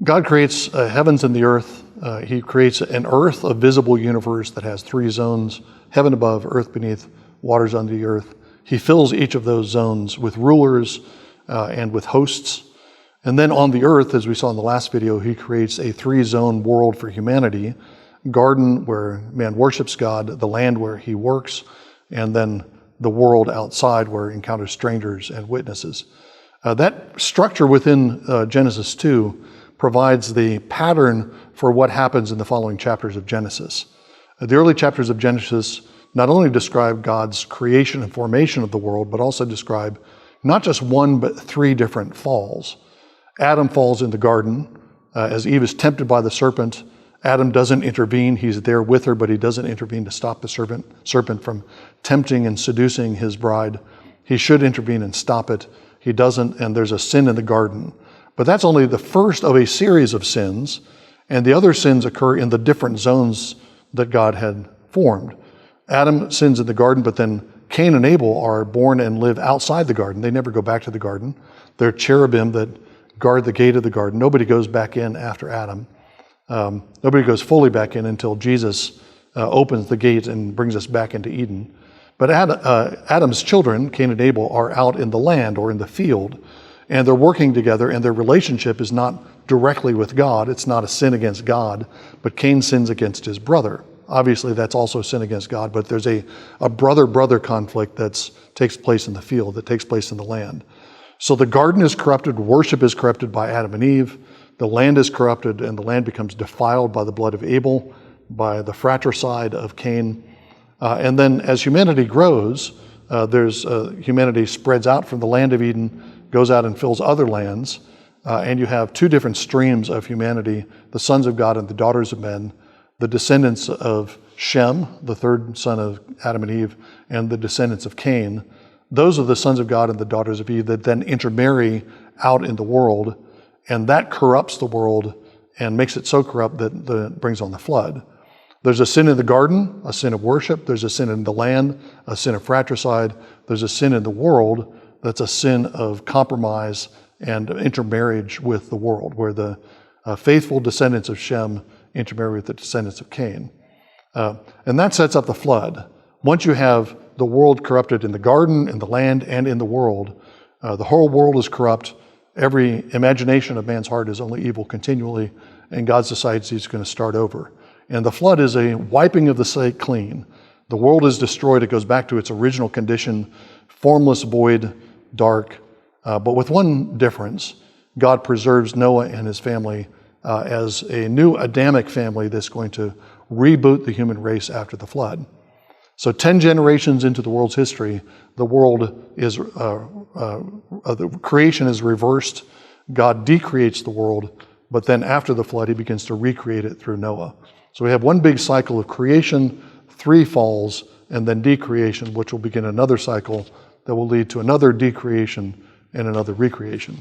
God creates heavens and the earth. He creates an earth, a visible universe that has three zones: heaven above, earth beneath, waters under the earth. He fills each of those zones with rulers and with hosts. And then on the earth, as we saw in the last video, he creates a three-zone world for humanity: garden where man worships God, the land where he works, and then the world outside where he encounters strangers and witnesses. That structure within Genesis 2 provides the pattern for what happens in the following chapters of Genesis. The early chapters of Genesis not only describe God's creation and formation of the world, but also describe not just one, but three different falls. Adam falls in the garden. As Eve is tempted by the serpent, Adam doesn't intervene. He's there with her, but he doesn't intervene to stop the serpent from tempting and seducing his bride. He should intervene and stop it. He doesn't, and there's a sin in the garden. But that's only the first of a series of sins, and the other sins occur in the different zones that God had formed. Adam sins in the garden, but then Cain and Abel are born and live outside the garden. They never go back to the garden. They're cherubim that guard the gate of the garden. Nobody goes back in after Adam. Nobody goes fully back in until Jesus opens the gate and brings us back into Eden. But Adam's children, Cain and Abel, are out in the land or in the field, and they're working together, and their relationship is not directly with God. It's not a sin against God, but Cain sins against his brother. Obviously, that's also sin against God, but there's a brother-brother conflict that takes place in the field, that takes place in the land. So the garden is corrupted, worship is corrupted by Adam and Eve, the land is corrupted, and the land becomes defiled by the blood of Abel, by the fratricide of Cain. And then as humanity grows, humanity spreads out from the land of Eden, goes out and fills other lands, and you have two different streams of humanity: the sons of God and the daughters of men, the descendants of Shem, the third son of Adam and Eve, and the descendants of Cain. Those are the sons of God and the daughters of Eve that then intermarry out in the world, and that corrupts the world and makes it so corrupt that it brings on the flood. There's a sin in the garden, a sin of worship. There's a sin in the land, a sin of fratricide. There's a sin in the world that's a sin of compromise and intermarriage with the world, where the faithful descendants of Shem intermarry with the descendants of Cain. And that sets up the flood. Once you have the world corrupted in the garden, in the land, and in the world, the whole world is corrupt. Every imagination of man's heart is only evil continually, and God decides he's going to start over. And the flood is a wiping of the slate clean. The world is destroyed. It goes back to its original condition: formless, void, dark. But with one difference: God preserves Noah and his family as a new Adamic family that's going to reboot the human race after the flood. So 10 generations into the world's history, the world is, the creation is reversed. God decreates the world, but then after the flood, he begins to recreate it through Noah. So we have one big cycle of creation, 3 falls, and then decreation, which will begin another cycle that will lead to another decreation and another recreation.